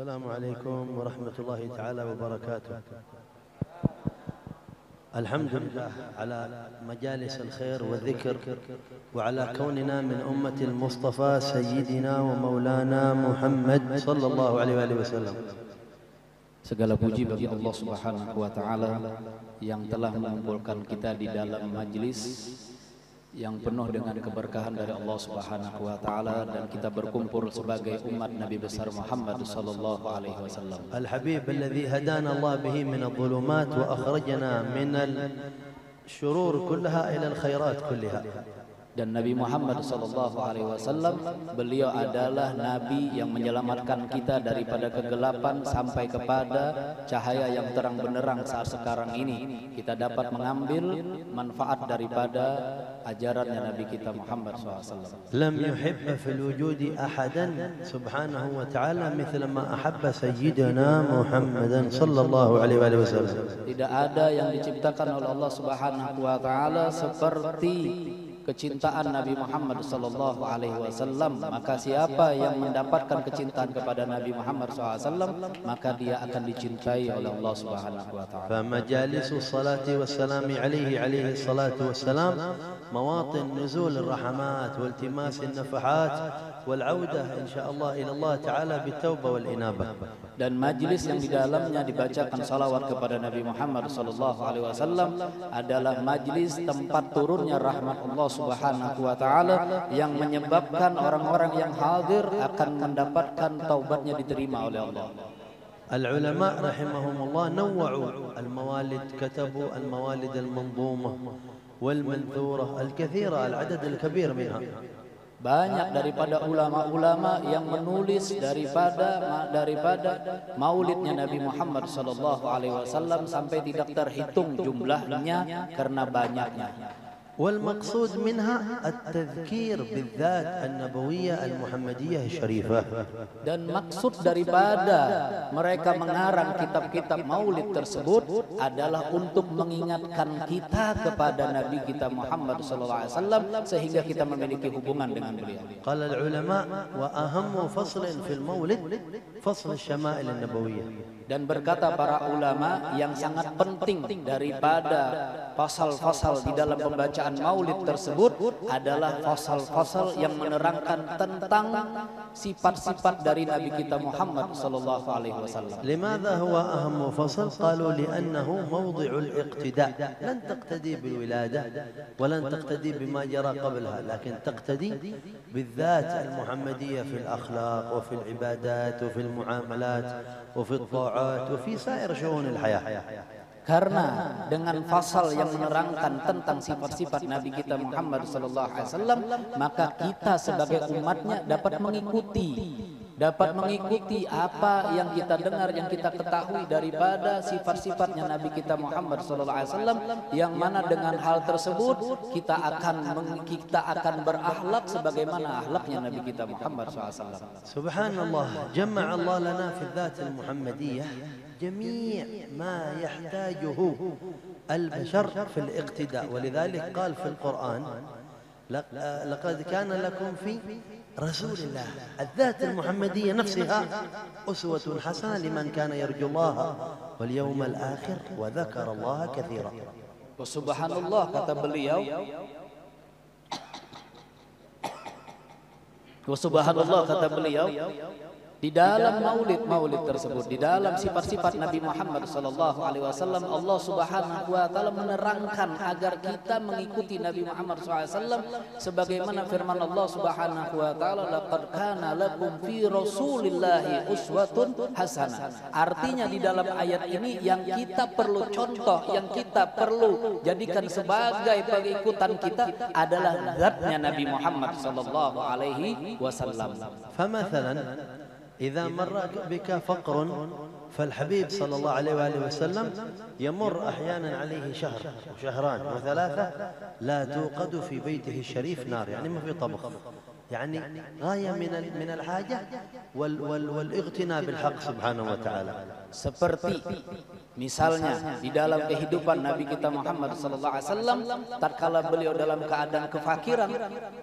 السلام عليكم ورحمة الله تعالى وبركاته. الحمد لله على مجالس الخير والذكر وعلى كوننا من أمة المصطفى سيدنا ومولانا محمد صلى الله عليه وآله وسلم. Segala puji bagi Allah Subhanahu wa taala yang telah mengumpulkan kita di dalam majlis yang penuh dengan keberkahan dari Allah Subhanahu wa taala, dan kita berkumpul sebagai umat Nabi besar Muhammad sallallahu alaihi wasallam. Al-Habib alladhi hadana Allah bihi min adh-dhulumat wa akhrajana min al-shurur kullaha ila al-khairat kullaha. Dan Nabi Muhammad sallallahu alaihi wasallam, beliau adalah nabi yang menyelamatkan kita daripada kegelapan sampai kepada cahaya yang terang benderang saat sekarang ini. Kita dapat mengambil manfaat daripada ajarannya Nabi kita Muhammad SAW. Lam yuhibba fil wujudi ahadan subhanahu wa ta'ala mithla ma ahabba sayyidina Muhammadan sallallahu alaihi wasallam. Tidak ada yang diciptakan oleh Allah Subhanahu wa taala seperti kecintaan Nabi Muhammad sallallahu alaihi wasallam. Maka siapa yang mendapatkan kecintaan kepada Nabi Muhammad SAW, maka dia akan dicintai oleh Allah Subhanahu wa taala. Fa majalisu salati wassalami alaihi salatu wassalam mawatin nuzul ar-rahmat wa iltimas an-nafahat wal 'audah insyaallah ila Allah taala bitauba wal inabah. Dan majlis yang di dalamnya dibacakan salawat kepada Nabi Muhammad sallallahu alaihi wasallam adalah majlis tempat turunnya rahmat Allah Subhanahu wa taala yang menyebabkan orang-orang yang hadir akan mendapatkan taubatnya diterima oleh Allah. Al-ulama rahimahumullah nawwa'u al-mawalid, katabu al-mawalid al-manzumah wal-manthurah al-kathira al-adad al-kabir minha. Banyak daripada ulama-ulama yang menulis daripada maulidnya Nabi Muhammad sallallahu alaihi wasallam sampai tidak terhitung jumlahnya karena banyaknya. والمقصود منها التذكير بالذات النبوية المحمدية الشريفة. Dan maksud daripada mereka mengarang kitab-kitab maulid tersebut adalah untuk mengingatkan kita kepada Nabi kita Muhammad SAW sehingga kita memiliki hubungan dengan beliau. قال العلماء وأهم فصل في المولد فصل الشمائل النبوية. Dan berkata para ulama, yang sangat penting daripada pasal-pasal di dalam pembacaan maulid tersebut adalah pasal-pasal yang menerangkan tentang sifat-sifat dari Nabi kita Muhammad sallallahu alaihi wasallam. لماذا هو أهم فصل؟ قالوا لأنه موضع الاقتداء. لن تقتدي بالولادة ولن تقتدي بما جرى قبلها، لكن تقتدي بالذات المحمدية في الأخلاق وفي العبادات وفي المعاملات وفي الطاعات وفي سائر شؤون الحياة. Karena dengan pasal yang menerangkan tentang sifat-sifat Nabi kita Muhammad SAW, maka kita sebagai umatnya dapat mengikuti apa yang kita dengar, yang kita ketahui daripada sifat-sifatnya Nabi kita Muhammad SAW, yang mana dengan hal tersebut kita akan berakhlak sebagaimana akhlaknya Nabi kita Muhammad SAW. Subhanallah, jama'a Allah lana fi dzat al-Muhammadiyah جميع ما يحتاجه البشر في الاقتداء. ولذلك قال في القرآن لقد كان لكم في رسول الله الذات المحمدية نفسها أسوة حسنة لمن كان يرجو الله واليوم الآخر وذكر الله كثيرا. Subhanallah, kata beliau, Subhanallah, kata beliau, di dalam maulid tersebut, di dalam sifat-sifat Nabi Muhammad sallallahu alaihi wasallam, Allah Subhanahu wa taala menerangkan agar kita mengikuti Nabi Muhammad SAW sebagaimana firman Allah Subhanahu wa taala, laqad kana lakum fi rasulillahi uswatun hasanah. Artinya di dalam ayat ini yang kita perlu contoh, yang kita perlu jadikan sebagai pengikutan kita adalah zatnya Nabi Muhammad sallallahu alaihi wasallam. فمثلا إذا مر بك فقر فالحبيب صلى الله عليه وآله وسلم يمر أحيانا عليه شهر وشهران وثلاثة لا توقد في بيته الشريف نار، يعني ما في طبخ، يعني غاية من الحاجة والاغتناء بالحق سبحانه وتعالى. Seperti Misalnya di dalam kehidupan Nabi kita Muhammad sallallahu alaihi wasallam, tatkala beliau dalam keadaan kefakiran,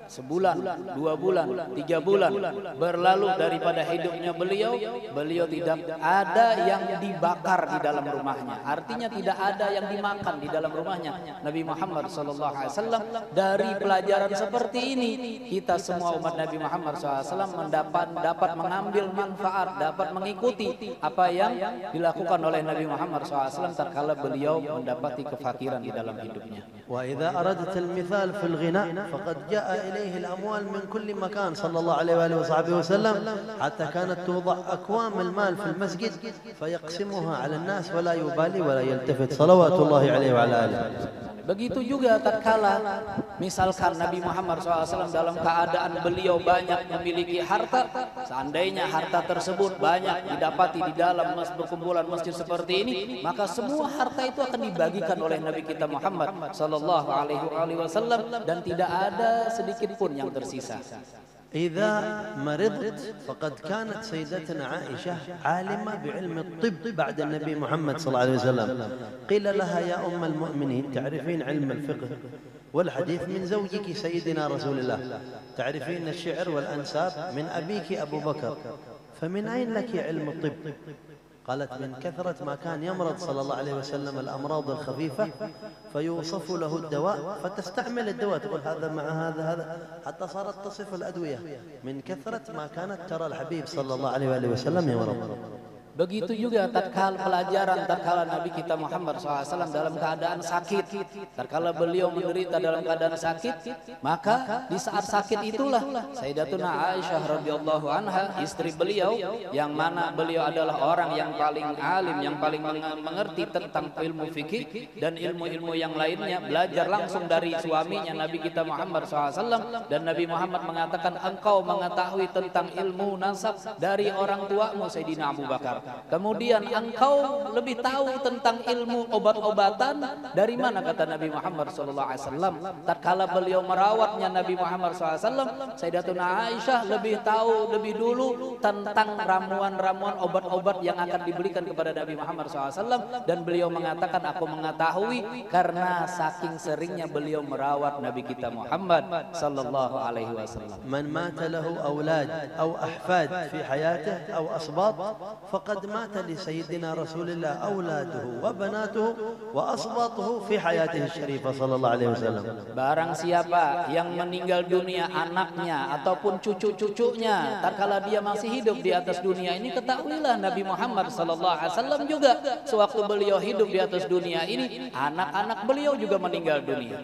sebulan, 2 bulan, 3 bulan berlalu daripada hidupnya beliau tidak ada yang dibakar di dalam rumahnya. Artinya tidak ada yang dimakan di dalam rumahnya Nabi Muhammad sallallahu alaihi wasallam. Dari pelajaran seperti ini, kita semua umat Nabi Muhammad SAW dapat mengambil manfaat, dapat mengikuti apa yang dilakukan oleh Nabi Muhammad SAW tatkala beliau mendapati kefakiran di dalam hidupnya. Wa idza aradat al-mithal fi al-ghina faqad jaa ilayhi al-amwal min kulli makan sallallahu alaihi wa sahbihi wasallam hatta kanat tuḍa akwam al-mal fi al-masjid fayaqsimuha 'ala an-nas wa la yubali wa la yaltafit salawatullahi alaihi wa ala alihi. Begitu juga tatkala misalkan Nabi Muhammad SAW dalam keadaan beliau banyak memiliki harta, seandainya harta tersebut banyak didapati di dalam perkumpulan masjid seperti ini, maka semua harta itu akan dibagikan oleh Nabi kita Muhammad SAW dan tidak ada sedikit pun yang tersisa. إذا مرضت فقد كانت سيدتنا عائشة عالمة بعلم الطب بعد النبي محمد صلى الله عليه وسلم. قيل لها يا أم المؤمنين تعرفين علم الفقه والحديث من زوجك سيدنا رسول الله، تعرفين الشعر والأنساب من أبيك أبو بكر، فمن أين لك علم الطب؟ قالت من كثرة ما كان يمرض صلى الله عليه وسلم الأمراض الخفيفة فيوصف له الدواء فتستعمل الدواء، تقول هذا مع هذا حتى صارت تصف الأدوية من كثرة ما كانت ترى الحبيب صلى الله عليه وسلم يمرض. Begitu juga tatkala Nabi kita Muhammad SAW dalam keadaan sakit, tatkala beliau menderita dalam keadaan sakit, maka di saat sakit itulah Sayyidatuna Aisyah radhiyallahu anha, istri beliau, yang mana beliau adalah orang yang paling alim, yang paling mengerti tentang ilmu fikih dan ilmu-ilmu yang lainnya, belajar langsung dari suaminya Nabi kita Muhammad SAW, dan Nabi Muhammad mengatakan, engkau mengetahui tentang ilmu nasab dari orang tuamu Sayyidina Abu Bakar. Kemudian engkau lebih tahu tentang ilmu obat-obatan dari mana, kata Nabi Muhammad SAW. Tatkala beliau merawatnya Nabi Muhammad SAW, Sayyidatuna Aisyah lebih tahu lebih dulu tentang ramuan-ramuan obat-obat yang akan diberikan kepada Nabi Muhammad SAW, dan beliau mengatakan, aku mengetahui karena saking seringnya beliau merawat Nabi kita Muhammad sallallahu alaihi wasallam. Man mata lahu aulad atau ahfad fi hayatihi atau asbat فقد مات لسيدنا رسول الله أولاده وبناته وأصباطه في حياته الشريفة صلى الله عليه وسلم. Barang siapa yang meninggal dunia anaknya ataupun cucu-cucunya tatkala dia masih hidup di atas dunia ini, ketahuilah Nabi Muhammad sallallahu alaihi wasallam juga sewaktu beliau hidup di atas dunia ini, anak-anak beliau juga meninggal dunia.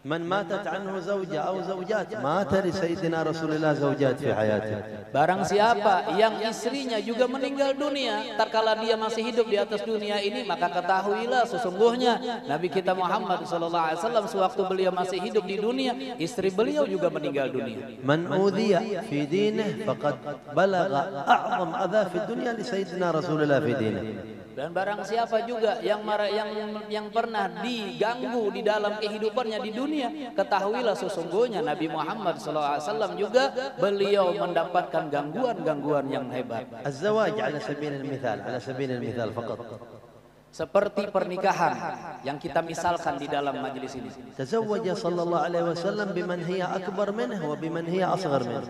من ماتت عنه زوجة أو زوجات مات لسيدنا رسول الله زوجات في حياته. Barang siapa yang istrinya juga meninggal dunia tatkala dia masih hidup di atas dunia ini, maka ketahuilah sesungguhnya Nabi kita Muhammad SAW sewaktu beliau masih hidup di dunia, istri beliau juga meninggal dunia. من أوذي في دينه فقد بلغ أعظم أذى في الدنيا لسيدنا رسول الله في دينه. Dan barang siapa juga yang pernah diganggu di dalam kehidupannya di dunia, ketahuilah sesungguhnya Nabi Muhammad SAW juga beliau mendapatkan gangguan-gangguan yang hebat. الزواج على سبيل المثال فقط. Seperti pernikahan yang kita misalkan di dalam majelis ini. تزوج صلى الله عليه وسلم بمن هي أكبر منه وبمن هي أصغر منه.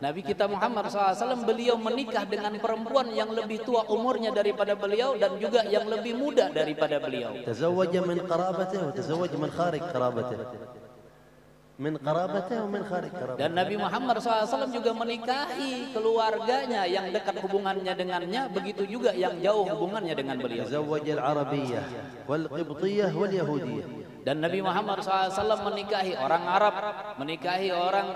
Nabi kita Muhammad SAW beliau menikah dengan perempuan yang lebih tua umurnya daripada beliau dan juga yang lebih muda daripada beliau. تزوج من قرابته وتزوج من خارج قرابته. من قرابته ومن خارج قرابته. Dan Nabi Muhammad SAW juga menikahi keluarganya yang dekat hubungannya dengannya, begitu juga yang jauh hubungannya dengan beliau. تزوج العربية والقبطية واليهودية. Dan Nabi Muhammad SAW menikahi orang Arab, menikahi orang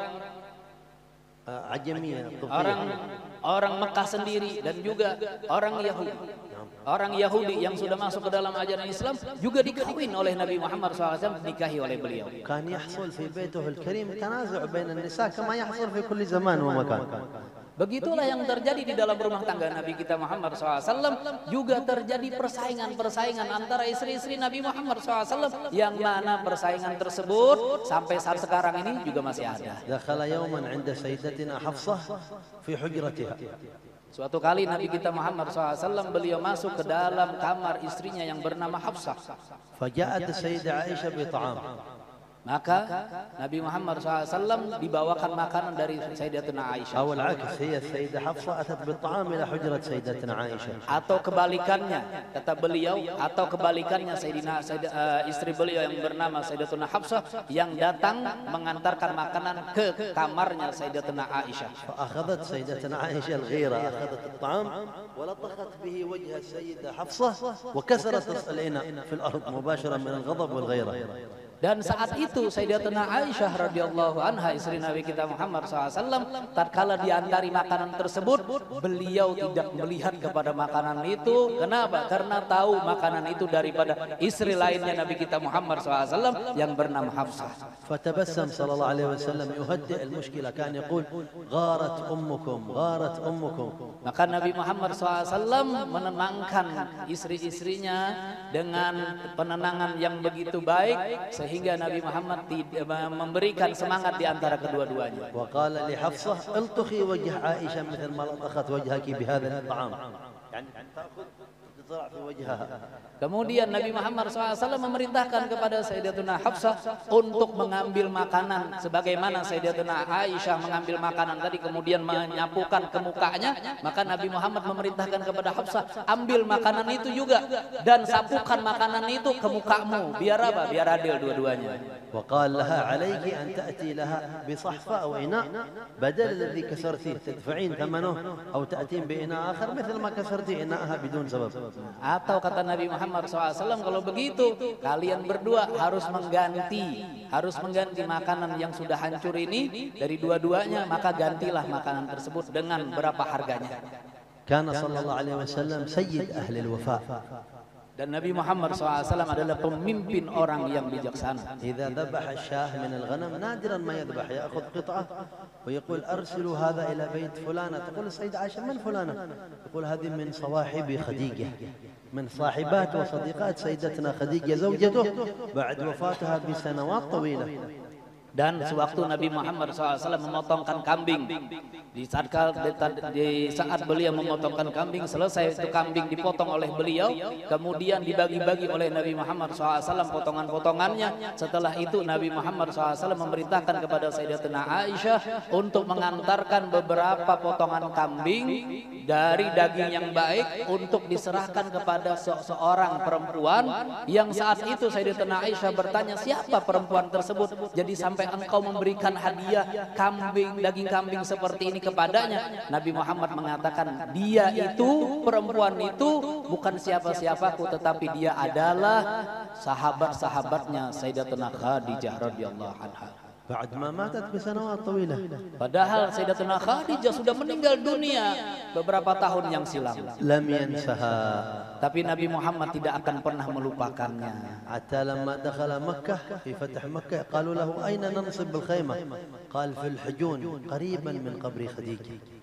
orang Mekah sendiri, dan juga orang Yahudi. Orang Yahudi yang sudah masuk ke dalam ajaran Islam juga dikawin oleh Nabi Muhammad SAW, dinikahi oleh beliau. كان يحصل في بيته الكريم تنازع بين النساء كما يحصل في كل زمان ومكان. Begitulah yang terjadi di dalam rumah tangga Nabi kita Muhammad SAW, juga terjadi persaingan antara istri-istri Nabi Muhammad SAW, yang mana persaingan tersebut sampai saat sekarang ini juga masih ada. دخل يوما عند سيدتنا حفصة في حجرتها. Suatu kali Nabi kita Muhammad SAW beliau masuk ke dalam kamar istrinya yang bernama Hafsah. فجاءت السيدة عائشة بطعام. Maka Nabi Muhammad SAW dibawakan makanan dari Sayyidatuna Aisyah. أو العكس هي السيدة حفصة أتت بالطعام إلى حجرة سيدتنا عائشة. Atau kebalikannya, kata beliau, atau kebalikannya istri beliau yang bernama Sayyidatuna Hafsah yang datang mengantarkan makanan ke kamarnya Sayyidatuna Aisyah. فأخذت سيدتنا عائشة الغيرة، أخذت الطعام ولطخت به وجه السيدة حفصة وكسرت الإناء في الأرض مباشرة من الغضب والغيرة. Dan saat itu Sayyidatuna Aisyah radhiyallahu anha, istri Nabi kita Muhammad SAW, tatkala diantari makanan tersebut, beliau tidak melihat kepada makanan itu. Kenapa? Karena tahu makanan itu daripada istri lainnya Nabi kita Muhammad SAW yang bernama Hafsah. فتبسم صلى الله عليه وسلم يهدئ المشكلة، كان يقول غارت أمكم غارت أمكم. Maka Nabi Muhammad SAW menenangkan istri-istrinya dengan penenangan yang begitu baik, sehingga Nabi Muhammad memberikan semangat di antara kedua-duanya. وقال لحفصة الطخي وجه عائشة مثل ما لطخت وجهك بهذا الطعام. يعني تأخذ تزرع في وجهها. Kemudian Nabi Muhammad SAW memerintahkan kepada Sayyidatuna Hafsah untuk mengambil makanan sebagaimana Sayyidatuna Aisyah mengambil makanan tadi kemudian menyapukan ke mukanya. Maka Nabi Muhammad memerintahkan kepada Hafsah, ambil makanan itu juga dan sapukan makanan itu ke mukamu. Biar apa? Biar adil dua-duanya. وقال لها عليك أن تأتي لها بصحفة أو إناء بدل الذي كسرتيه تدفعين ثمنه أو تأتين بإناء آخر مثل ما كسرتي إناءها بدون سبب. Atau kata Nabi Muhammad SAW, kalau begitu kalian berdua harus mengganti makanan yang sudah hancur ini dari dua-duanya, maka gantilah makanan tersebut dengan berapa harganya. كان صلى الله عليه وسلم سيد أهل الوفاء. Dan Nabi Muhammad SAW adalah pemimpin orang yang bijaksana. إذا ذبح الشاه من الغنم نادرا ما يذبح، يأخذ قطعة ويقول أرسلوا هذا إلى بيت فلانة. تقول السيدة عائشة من فلانة؟ يقول هذه من صواحب خديجة، من صاحبات وصديقات سيدتنا خديجة زوجته بعد وفاتها بسنوات طويلة. Dan sewaktu Nabi Muhammad SAW memotongkan kambing, di saat beliau memotongkan kambing, selesai itu kambing dipotong oleh beliau, kemudian dibagi-bagi oleh Nabi Muhammad SAW potongan-potongannya. Setelah itu Nabi Muhammad SAW memerintahkan kepada Sayyidatuna Aisyah untuk mengantarkan beberapa potongan kambing dari daging yang baik untuk diserahkan kepada seorang perempuan yang saat itu Sayyidatuna Aisyah bertanya, siapa perempuan tersebut? Jadi sampai engkau memberikan hadiah kambing, daging kambing seperti ini kepadanya. Nabi Muhammad mengatakan, dia itu, perempuan itu bukan siapa-siapaku, tetapi dia adalah sahabat-sahabatnya Sayyidatuna Khadijah radhiyallahu anha. بعد ما ماتت بسنوات طويلة. Padahal Sayyidatuna Khadijah sudah meninggal dunia beberapa tahun yang silam. لم ينسها. Tapi Nabi Muhammad tidak akan pernah melupakannya. حتى لما دخل مكة في فتح مكة قالوا له أين ننصب الخيمة؟ قال في الحجون قريبا من قبر خديجة.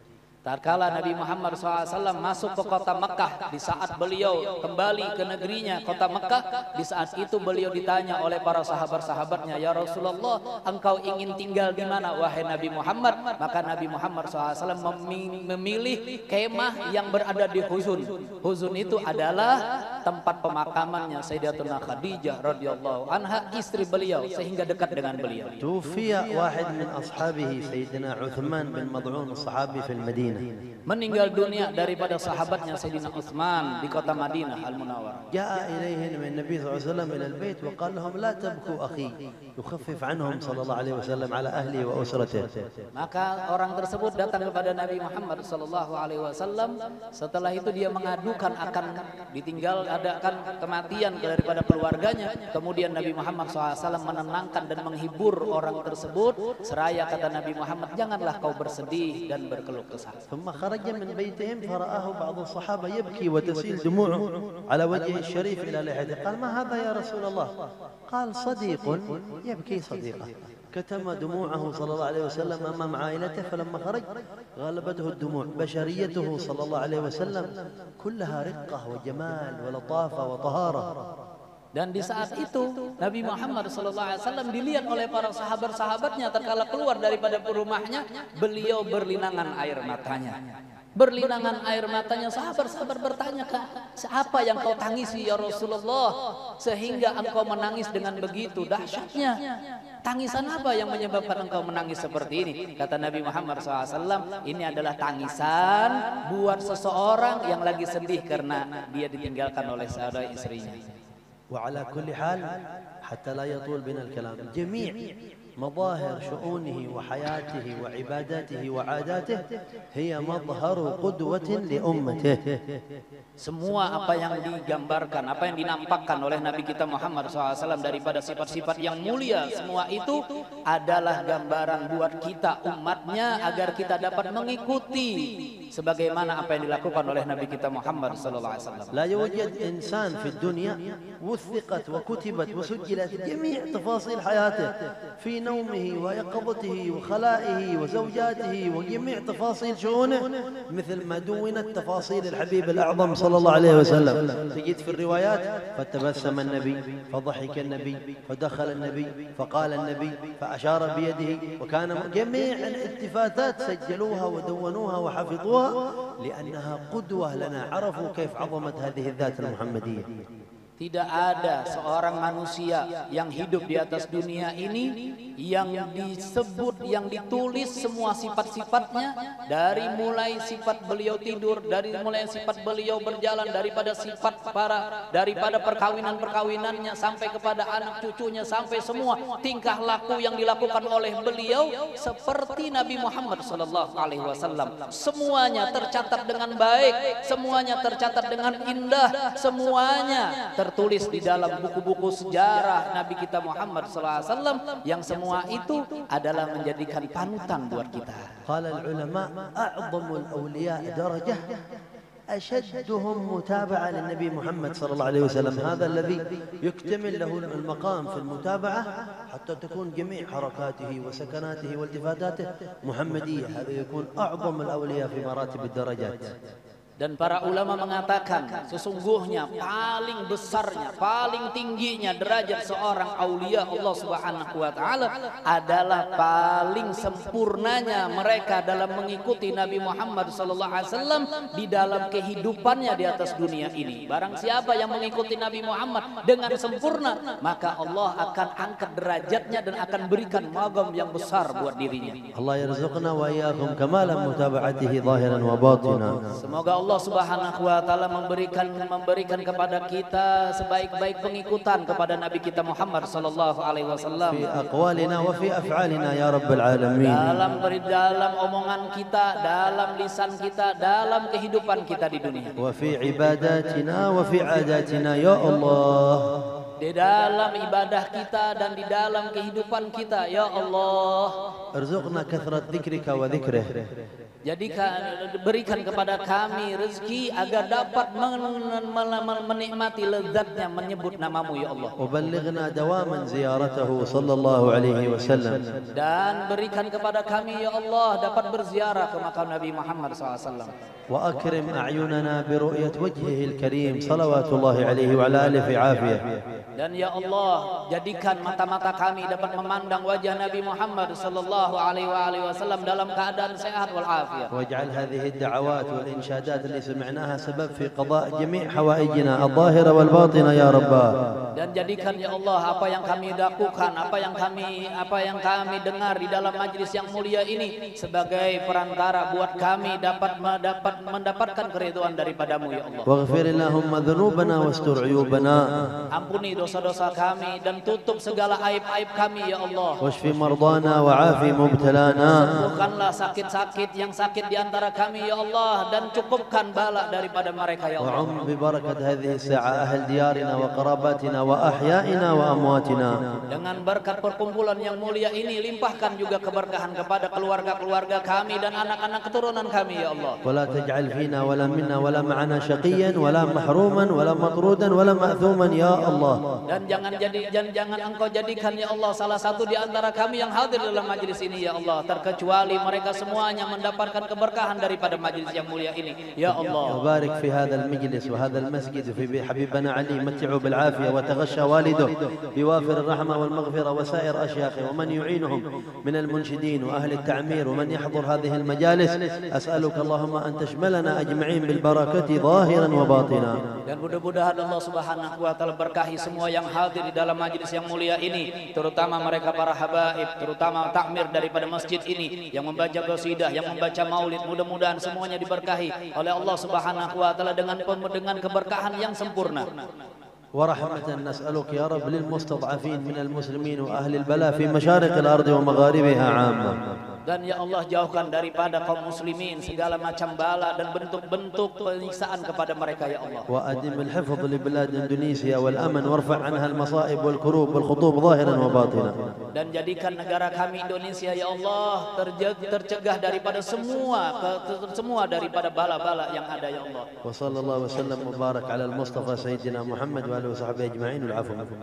Tatkala Nabi Muhammad SAW masuk ke kota Mekah, di saat beliau kembali ke negerinya kota Mekah, di saat itu beliau ditanya oleh para sahabat-sahabatnya, ya Rasulullah, engkau ingin tinggal di mana wahai Nabi Muhammad? Maka Nabi Muhammad SAW memilih kemah yang berada di Huzun. Huzun itu adalah tempat pemakamannya Sayyidatuna Khadijah radhiyallahu anha, istri beliau, sehingga dekat dengan beliau. توفي واحد من أصحابه سيدنا عثمان بن مضعون الصحابي في المدينة. Meninggal dunia daripada sahabatnya Sayyidina Utsman di kota Madinah Al-Munawwarah. جاء إليهم النبي صلى الله عليه وسلم إلى البيت وقال لهم لا تبكوا أخي يخفف عنهم صلى الله عليه وسلم على أهله وأسرته. Maka orang tersebut datang kepada Nabi Muhammad sallallahu alaihi wasallam. Setelah itu dia mengadukan akan adakan kematian daripada keluarganya. Kemudian Nabi Muhammad SAW menenangkan dan menghibur orang tersebut. Seraya kata Nabi Muhammad, janganlah kau bersedih dan berkeluh kesah. ثم خرج من بيتهم فرآه بعض الصحابة يبكي وتسيل دموعه على وجهه الشريف إلى لحيته. قال ما هذا يا رسول الله؟ قال صديق يبكي صديقه. كتم دموعه صلى الله عليه وسلم أمام عائلته. فلما خرج غلبته الدموع. بشريته صلى الله عليه وسلم كلها رقة وجمال ولطافة وطهارة. Dan di saat itu Nabi Muhammad SAW dilihat oleh para sahabat-sahabatnya tatkala keluar daripada rumahnya, beliau berlinangan air matanya. Berlinangan air matanya, sahabat-sahabat bertanya, siapa yang kau tangisi ya Rasulullah sehingga engkau menangis dengan begitu dahsyatnya? Tangisan apa yang menyebabkan engkau menangis seperti ini? Kata Nabi Muhammad SAW, ini adalah tangisan buat seseorang yang lagi sedih karena dia ditinggalkan oleh saudara istrinya. وعلى كل حال حتى لا يطول بنا الكلام جميع مظاهر شؤونه وحياته وعباداته وعاداته هي مظهر قدوة لأمته. Semua apa yang digambarkan, apa yang dinampakkan oleh Nabi kita Muhammad SAW daripada sifat-sifat yang mulia, semua itu adalah gambaran buat kita umatnya agar kita dapat mengikuti sebagaimana apa yang dilakukan oleh Nabi kita Muhammad SAW. لا يوجد إنسان في الدنيا وثقت وكتبت وسجلت جميع تفاصيل حياته في نومه ويقظته وخلائه وزوجاته وجميع تفاصيل شؤونه مثل ما دونت تفاصيل الحبيب الأعظم صلى الله عليه وسلم. تجد في الروايات فتبسم النبي فضحك النبي فدخل النبي فقال النبي فأشار بيده وكان جميع الالتفاتات سجلوها ودونوها وحفظوها لأنها قدوة لنا عرفوا كيف عظمت هذه الذات المحمدية. Tidak ada seorang manusia yang hidup di atas dunia ini yang disebut, yang ditulis semua sifat-sifatnya, dari mulai sifat beliau tidur, dari mulai sifat beliau berjalan, daripada perkawinan-perkawinannya sampai kepada anak cucunya, sampai semua tingkah laku yang dilakukan oleh beliau seperti Nabi Muhammad SAW. Semuanya tercatat dengan baik, semuanya tercatat dengan indah, semuanya tertulis di dalam buku-buku sejarah Nabi kita Muhammad SAW, yang semua itu adalah menjadikan panutan buat kita. قال العلماء أعظم الأولياء درجة أشدهم متابعة للنبي محمد صلى الله عليه وسلم. هذا الذي يكتمل له المقام في المتابعة حتى تكون جميع حركاته وسكناته والتفاتاته محمدية. هذا يكون أعظم الأولياء في مراتب الدرجات. Dan para ulama mengatakan sesungguhnya paling besarnya, paling tingginya derajat seorang aulia Allah Subhanahu wa taala adalah paling sempurnanya mereka dalam mengikuti Nabi Muhammad sallallahu alaihi wasallam di dalam kehidupannya di atas dunia ini. Barang siapa yang mengikuti Nabi Muhammad dengan sempurna, maka Allah akan angkat derajatnya dan akan berikan magam yang besar buat dirinya. Allah yarzuqna wa iyyakum kamalan mutaba'atihi zahiran wa batina. Semoga Allah Subhanahu wa taala memberikan kepada kita sebaik-baik pengikutan kepada Nabi kita Muhammad sallallahu alaihi wasallam fi aqwalina wa fi af'alina ya rabbal alamin. Dalam omongan kita, dalam lisan kita, dalam kehidupan kita di dunia. Wa fi ibadatina wa fi adatina ya Allah. Di dalam ibadah kita dan di dalam kehidupan kita ya Allah. Arzuqna kathrat dzikrika wa dzikrih. Berikan kepada kami rezeki agar dapat menikmati lezatnya menyebut namamu ya Allah. Uballighna dawaman ziyaratahu sallallahu alaihi wasallam. Dan berikan kepada kami ya Allah dapat berziarah ke makam Nabi Muhammad SAW. Wa akrim a'yunana bi ru'yat wajhihi al-karim salawatullahi alaihi wa ala alihi fi afiyah. Dan ya Allah jadikan mata-mata kami dapat memandang wajah Nabi Muhammad sallallahu alaihi wasallam dalam keadaan sehat wal afiat. واجعل هذه الدعوات والإنشادات اللي سمعناها سبب في قضاء جميع حوائجنا الظاهرة والباطنة يا رب. Dan jadikan ya Allah apa yang kami lakukan, apa yang kami dengar di dalam majlis yang mulia ini sebagai perantara buat kami dapat mendapatkan keridhaan daripadamu ya Allah. Waghfir Allahumma dzunubana wastur 'uyubana. Ampuni dosa-dosa kami dan tutup segala aib-aib kami ya Allah. Washfi mardana wa 'afi mubtalana. Sembuhkanlah sakit-sakit yang sakit di antara kami ya Allah dan cukupkan bala daripada mereka ya Allah. Wa'um bi barakat hadhihi as-sa'a ahl diyarina wa qarabatina wa ahya'ina wa amwatina. Dengan berkat perkumpulan yang mulia ini limpahkan juga keberkahan kepada keluarga-keluarga kami dan anak-anak keturunan kami ya Allah. Wa la taj'al fina wa la minna wa la ma'ana syaqiyyan wa la mahruman wa la matrudan wa la ma'thuman ya Allah. Dan jangan engkau jadikan ya Allah salah satu di antara kami yang hadir dalam majlis majelis ini ya Allah, terkecuali mereka semuanya mendapatkan keberkahan daripada majelis yang mulia ini ya Allah. وبارك في هذا المجلس وهذا المسجد في حبيبنا علي، متعه بالعافية وتغشى والده بوافر الرحمة والمغفرة وسائر أشياخه ومن يعينهم من المنشدين وأهل التعمير ومن يحضر هذه المجالس. أسألك اللهم أن تشملنا أجمعين بالبركة ظاهرا وباطنا. Dan mudah-mudahan Allah Subhanahu wa taala berkahi semua yang hadir di dalam majelis yang mulia ini, terutama mereka para habaib, terutama takmir daripada masjid ini yang membaca qasidah, yang membaca maulid. Mudah-mudahan semuanya diberkahi oleh Allah Subhanahu wa taala dengan keberkahan yang sempurna. ورحمة نسألك يا رب للمستضعفين من المسلمين وأهل البلاء في مشارق الأرض ومغاربها عامة. Dan ya Allah, jauhkan daripada kaum muslimin segala macam bala dan bentuk-bentuk penyiksaan kepada mereka ya Allah. وأدم الحفظ لبلاد إندونيسيا والأمن وارفع عنها المصائب والكروب والخطوب ظاهرا وباطنا. Dan jadikan negara kami Indonesia ya Allah tercegah daripada semua daripada bala-bala yang ada ya Allah. وصلى الله وسلم وبارك على المصطفى سيدنا محمد وآله وصحبه أجمعين والعفو منكم.